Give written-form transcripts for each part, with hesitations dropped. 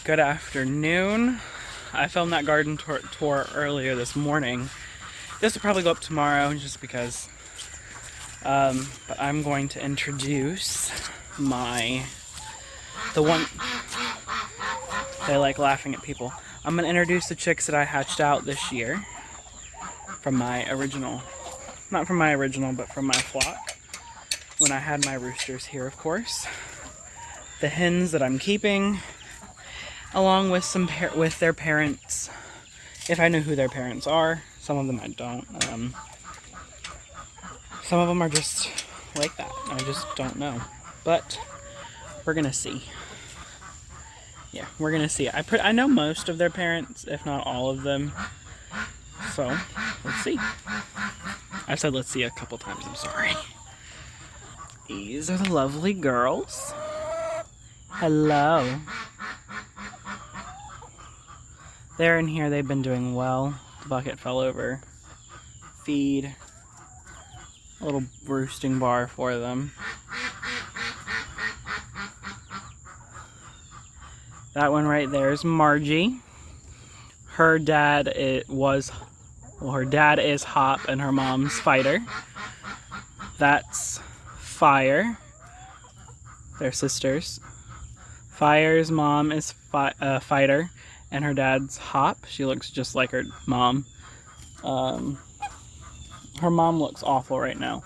Good afternoon. I filmed that garden tour earlier this morning. This will probably go up tomorrow just because. But I'm going to introduce the one, they like laughing at people. I'm going to introduce the chicks that I hatched out this year from my original, not from my original, but from my flock. When I had my roosters here, of course. The hens that I'm keeping, along with with their parents, if I know who their parents are. Some of them I don't. Some of them are just like that. I just don't know. But we're gonna see. Yeah, we're gonna see. I know most of their parents, if not all of them. So let's see. I said let's see a couple times. I'm sorry. These are the lovely girls. Hello. They're in here. They've been doing well. The bucket fell over. Feed. A little roosting bar for them. That one right there is Margie. Her dad her dad is Hop and her mom's Fighter. That's Fire. They're sisters. Fire's mom is Fighter, and her dad's Hop. She looks just like her mom. Her mom looks awful right now.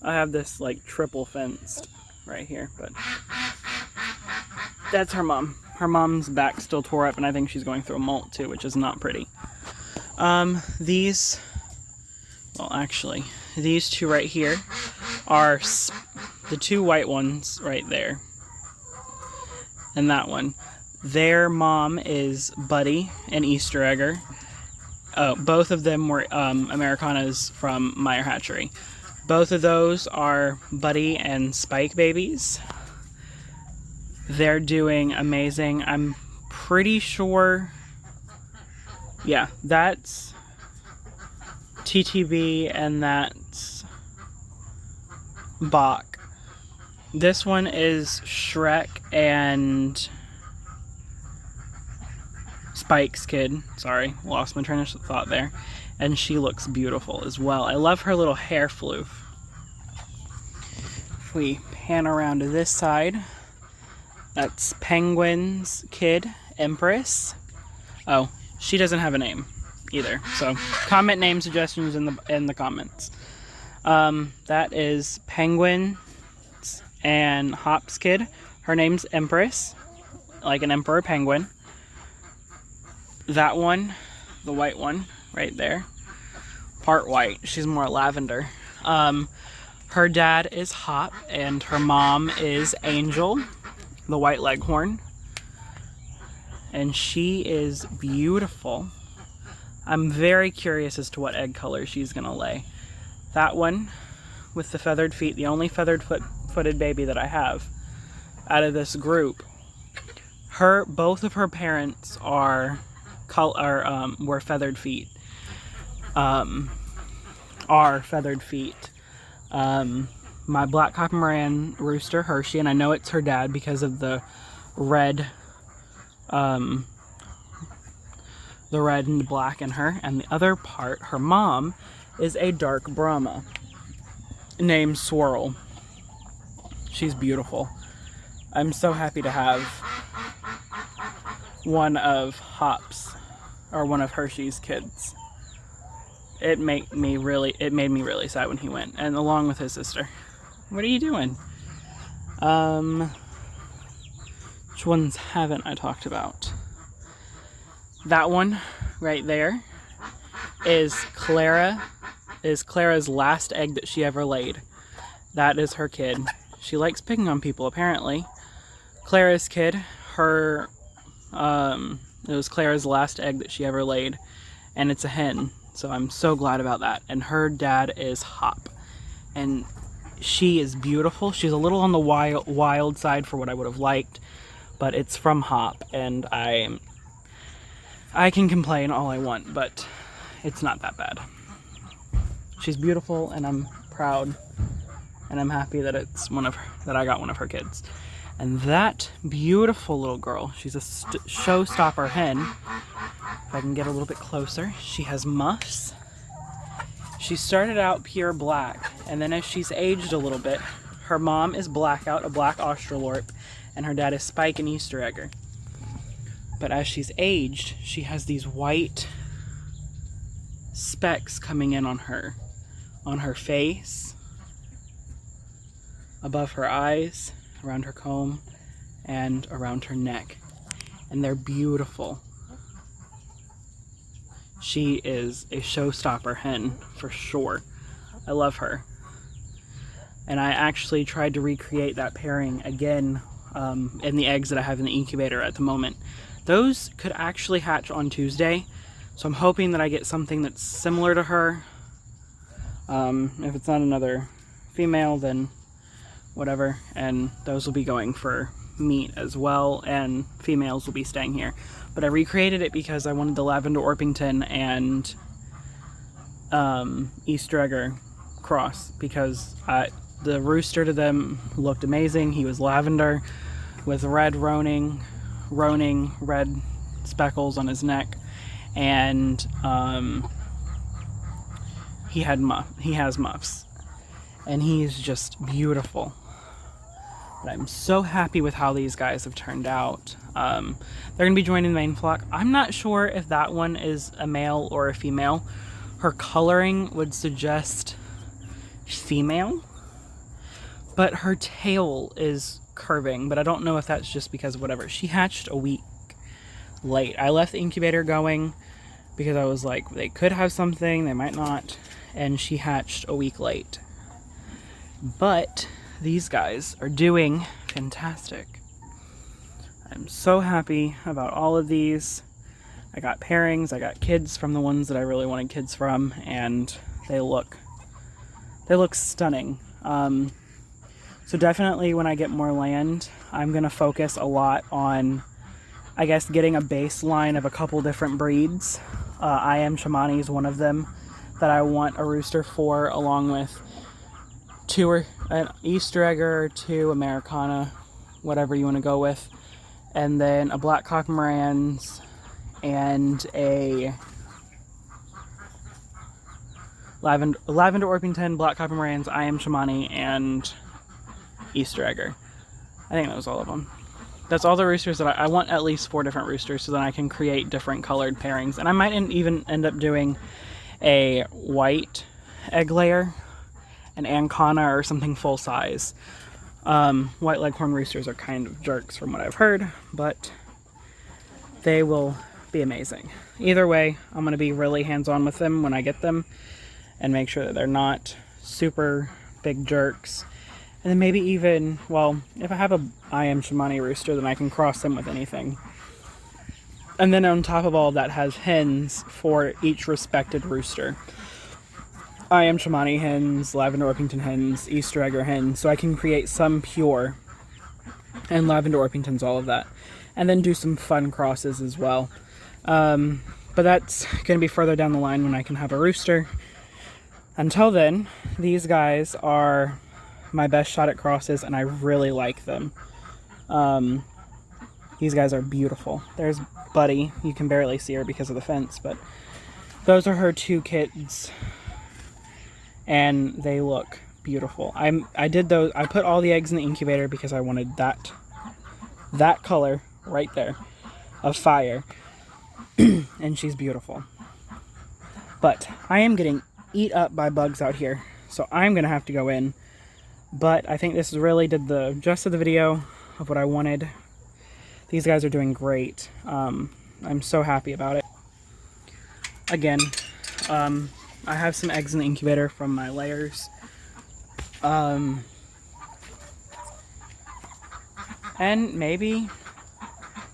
I have this like triple fenced right here, but that's her mom. Her mom's back still tore up, and I think she's going through a molt too, which is not pretty. These two right here are the two white ones right there. And that one. Their mom is Buddy and Easter Egger. Both of them were Americanas from Meyer Hatchery. Both of those are Buddy and Spike babies. They're doing amazing. I'm pretty sure, yeah, that's TTB and that's Bach. This one is Shrek and Spike's kid. Sorry, lost my train of thought there. And she looks beautiful as well. I love her little hair floof. If we pan around to this side, that's Penguin's kid, Empress. Oh, she doesn't have a name either. So comment name suggestions in the comments. That is Penguin and Hop's kid. Her name's Empress, like an emperor penguin. That one, the white one, right there, part white. She's more lavender. Her dad is Hop, and her mom is Angel, the white leghorn. And she is beautiful. I'm very curious as to what egg color she's gonna lay. That one with the feathered feet, the only footed baby that I have out of this group. Both of her parents were feathered feet. Are feathered feet. My black copper Moran rooster, Hershey, and I know it's her dad because of the red and black in her. And the other part, her mom, is a dark Brahma named Swirl. She's beautiful. I'm so happy to have one of Hershey's kids. It made me really sad when he went, and along with his sister. What are you doing? Which ones haven't I talked about? That one right there is Clara's last egg that she ever laid. That is her kid. She likes picking on people, apparently. Clara's kid, it was Clara's last egg that she ever laid, and it's a hen. So I'm so glad about that. And her dad is Hop, and she is beautiful. She's a little on the wild side for what I would have liked, but it's from Hop, and I can complain all I want, but it's not that bad. She's beautiful, and I'm proud, and I'm happy that I got one of her kids. And that beautiful little girl, she's a showstopper hen. If I can get a little bit closer, she has muffs. She started out pure black, and then as she's aged a little bit, her mom is Blackout, a black Australorp, and her dad is Spike, an Easter egger. But as she's aged, she has these white specks coming in on her face, above her eyes, around her comb, and around her neck. And they're beautiful. She is a showstopper hen for sure. I love her. And I actually tried to recreate that pairing again in the eggs that I have in the incubator at the moment. Those could actually hatch on Tuesday, so I'm hoping that I get something that's similar to her. If it's not another female, then whatever, and those will be going for meat as well, and females will be staying here. But I recreated it because I wanted the Lavender Orpington and Easter egger cross, because the rooster to them looked amazing. He was lavender with red roning red speckles on his neck, and he has muffs, and he's just beautiful. But I'm so happy with how these guys have turned out. They're gonna be joining the main flock. I'm not sure if that one is a male or a female. Her coloring would suggest female, but her tail is curving, but I don't know if that's just because of whatever. She hatched a week late. I left the incubator going because I was like, they could have something, they might not, and she hatched a week late. But these guys are doing fantastic. I'm so happy about all of these. I got pairings, I got kids from the ones that I really wanted kids from, and they look stunning. So definitely when I get more land, I'm going to focus a lot on, I guess, getting a baseline of a couple different breeds. I Am Shamani is one of them that I want a rooster for, along with an Easter egger, 2 Americana, whatever you want to go with, and then a black cock Moran's and a Lavender Orpington, black cock Moran's, I Am Shamani, and Easter egger. I think that was all of them. That's all the roosters that I want, at least 4 different roosters, so then I can create different colored pairings. And I might even end up doing a white egg layer, an Ancona, or something full size. White leghorn roosters are kind of jerks from what I've heard, but they will be amazing. Either way, I'm going to be really hands-on with them when I get them and make sure that they're not super big jerks. And then maybe even, well, if I have a I Am Shamani rooster, then I can cross them with anything. And then on top of all of that has hens for each respected rooster. I Am Shamani hens, Lavender Orpington hens, Easter egger hens, so I can create some pure and Lavender Orpingtons, all of that. And then do some fun crosses as well. But that's going to be further down the line when I can have a rooster. Until then, these guys are my best shot at crosses, and I really like them. These guys are beautiful. There's Buddy. You can barely see her because of the fence, but those are her 2 kids, and they look beautiful. I did those. I put all the eggs in the incubator because I wanted that color right there of fire, and she's beautiful. But I am getting eat up by bugs out here, so I'm gonna have to go in. But I think this really did the gist of the video of what I wanted. These guys are doing great. I'm so happy about it. Again, I have some eggs in the incubator from my layers. And maybe,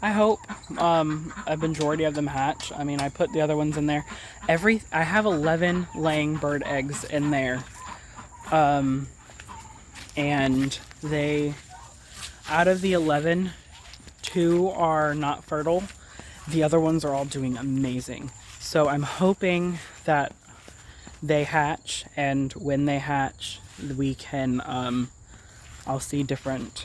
I hope, a majority of them hatch. I mean, I put the other ones in there. I have 11 laying bird eggs in there. And out of the 11, 2 are not fertile. The other ones are all doing amazing. So I'm hoping that they hatch, and when they hatch, we can, I'll see different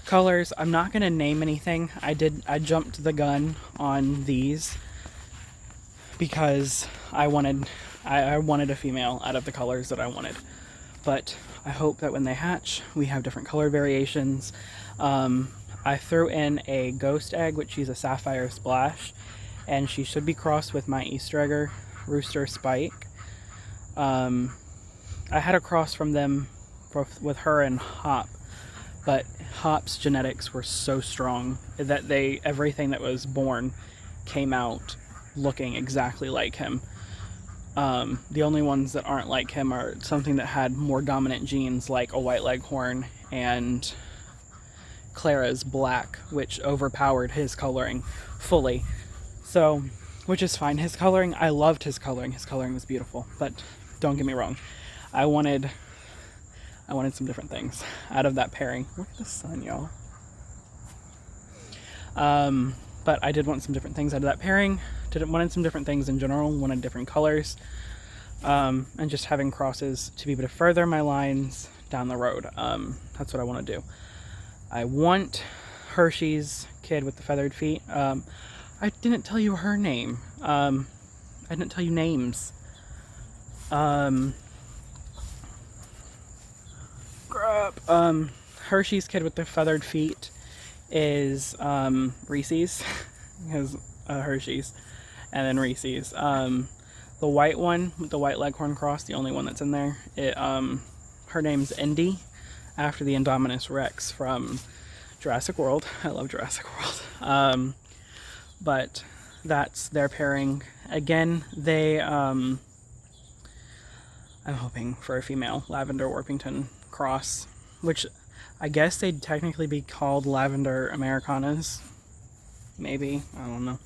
Colors, I'm not going to name anything. I jumped the gun on these because I wanted a female out of the colors that I wanted. But I hope that when they hatch, we have different color variations. I threw in a ghost egg, which she's a sapphire splash, and she should be crossed with my Easter egger, Rooster Spike. I had a cross from them with her and Hop, but Hop's genetics were so strong that everything that was born came out looking exactly like him. The only ones that aren't like him are something that had more dominant genes, like a white leghorn and Clara's black, which overpowered his coloring fully. So, which is fine. His coloring, I loved his coloring. His coloring was beautiful, but don't get me wrong. I wanted some different things out of that pairing. Look at the sun, y'all. But I did want some different things out of that pairing. Wanted some different things in general. Wanted different colors. And just having crosses to be able to further my lines down the road. That's what I want to do. I want Hershey's kid with the feathered feet. I didn't tell you her name. I didn't tell you names. Hershey's kid with the feathered feet is Reese's. Because Hershey's. And then Reese's. The white one with the white leghorn cross, the only one that's in there, her name's Indy, after the Indominus Rex from Jurassic World. I love Jurassic World. But that's their pairing. Again, I'm hoping for a female Lavender Orpington cross, which I guess they'd technically be called Lavender Americanas. Maybe. I don't know.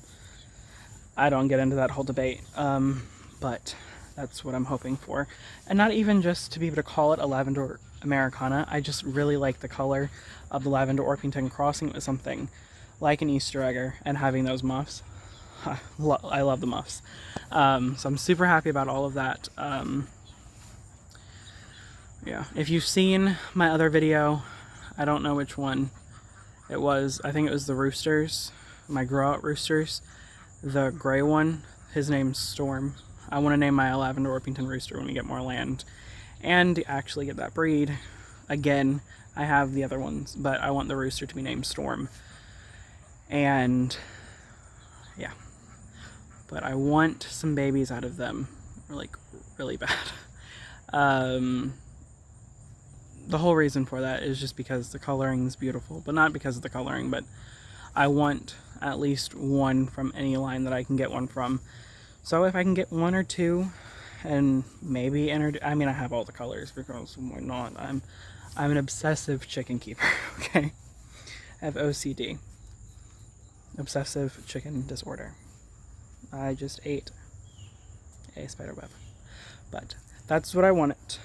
I don't get into that whole debate. But that's what I'm hoping for. And not even just to be able to call it a Lavender Americana. I just really like the color of the Lavender Orpington, crossing it with something like an Easter egger and having those muffs. I love the muffs. So I'm super happy about all of that. Yeah, if you've seen my other video, I don't know which one it was. I think it was the Roosters, my grow out Roosters. The gray one, his name's Storm. I want to name my Lavender Orpington Rooster when we get more land and actually get that breed. Again, I have the other ones, but I want the rooster to be named Storm. And yeah, but I want some babies out of them, like really bad. The whole reason for that is just because the coloring is beautiful, but not because of the coloring, but I want at least one from any line that I can get one from. So if I can get one or two, and maybe I mean, I have all the colors because why not? I'm an obsessive chicken keeper. Okay, I have OCD, obsessive chicken disorder. I just ate a spider web, but that's what I want it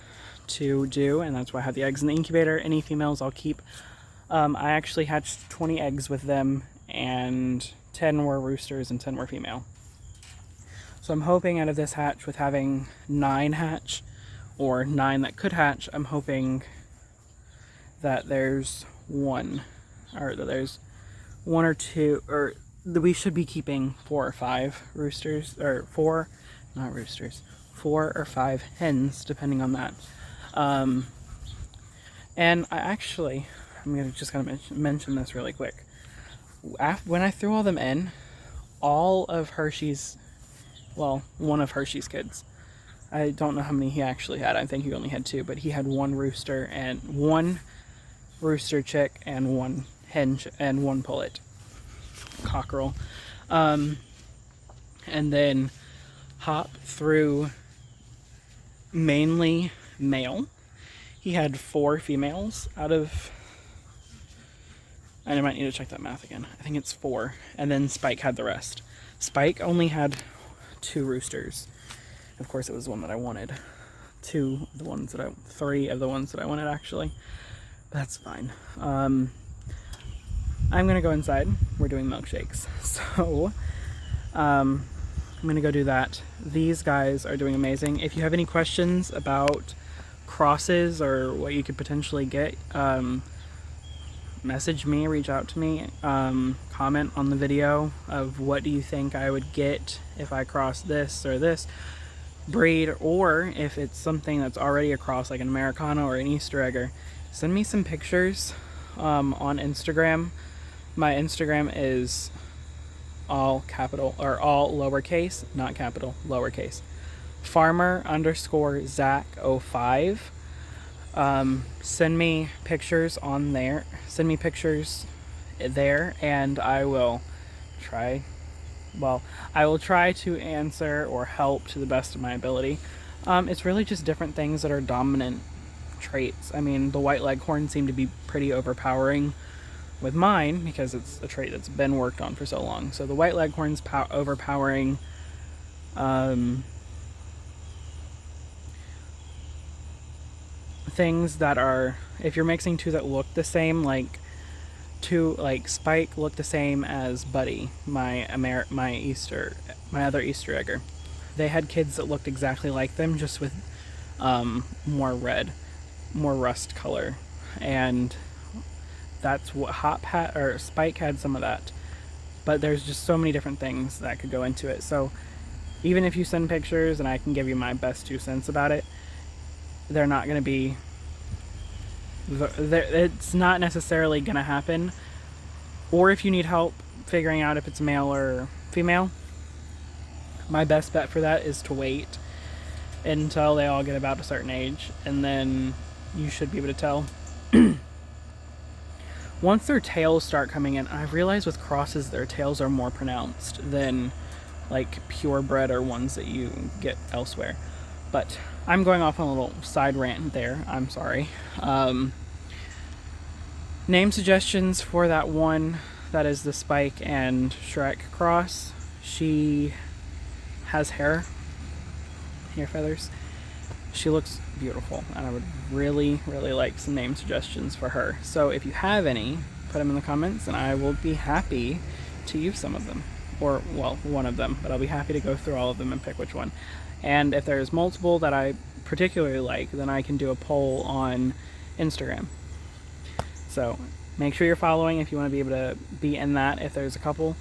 to do, and that's why I have the eggs in the incubator. Any females I'll keep. I actually hatched 20 eggs with them, and 10 were roosters and 10 were female. So I'm hoping out of this hatch, with having 9 hatch, or 9 that could hatch, I'm hoping that there's one or two, or we should be keeping 4 or 5 roosters, or 4 or 5 hens, depending on that. And I'm just gonna mention this really quick. When I threw all them in, all of Hershey's, well, one of Hershey's kids, I don't know how many he actually had. I think he only had 2, but he had 1 rooster and 1 rooster chick and 1 hen and 1 pullet cockerel. And then Hop threw mainly male. He had 4 females out of, I might need to check that math again. I think it's 4. And then Spike had the rest. Spike only had 2 roosters. Of course, it was one that I wanted. 3 of the ones that I wanted, actually. But that's fine. I'm gonna go inside. We're doing milkshakes. So, I'm gonna go do that. These guys are doing amazing. If you have any questions about crosses or what you could potentially get, message me, reach out to me, comment on the video of what do you think I would get if I cross this or this breed, or if it's something that's already across, like an Americano or an Easter egger. Send me some pictures on Instagram. My Instagram is all capital, or all lowercase, not capital, lowercase. Farmer_Zach05. Send me pictures on there. Send me pictures there, and I will try to answer or help to the best of my ability. It's really just different things that are dominant traits. I mean, the white leghorn seemed to be pretty overpowering with mine because it's a trait that's been worked on for so long. So the white leghorn's overpowering. Things that are, if you're mixing two that look the same, like Spike looked the same as Buddy, my other Easter egger. They had kids that looked exactly like them, just with more red, more rust color, and that's what Spike had some of that. But there's just so many different things that could go into it. So even if you send pictures and I can give you my best 2 cents about it, they're not going to be, it's not necessarily going to happen. Or if you need help figuring out if it's male or female, my best bet for that is to wait until they all get about a certain age, and then you should be able to tell. Once their tails start coming in, I've realized with crosses their tails are more pronounced than like purebred or ones that you get elsewhere. But I'm going off on a little side rant there. I'm sorry. Name suggestions for that one that is the Spike and Shrek cross. She has hair feathers. She looks beautiful, and I would really, really like some name suggestions for her. So if you have any, put them in the comments, and I will be happy to use some of them. Or, well, one of them, but I'll be happy to go through all of them and pick which one. And if there's multiple that I particularly like, then I can do a poll on Instagram. So make sure you're following if you want to be able to be in that. If there's a couple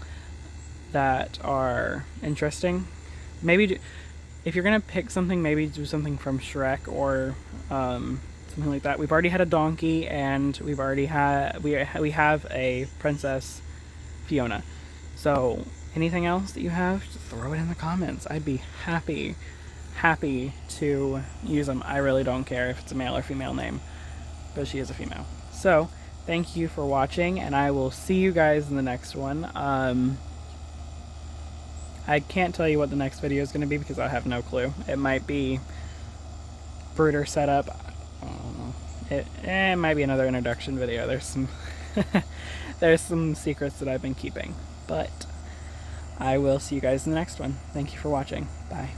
that are interesting, maybe if you're going to pick something, maybe do something from Shrek or something like that. We've already had a donkey, and we've already had, we have a Princess Fiona. So anything else that you have, just throw it in the comments. I'd be happy to use them. I really don't care if it's a male or female name, but she is a female. So thank you for watching, and I will see you guys in the next one. I can't tell you what the next video is going to be because I have no clue. It might be brooder setup. I don't know. It might be another introduction video. There's some there's some secrets that I've been keeping, but I will see you guys in the next one. Thank you for watching. Bye.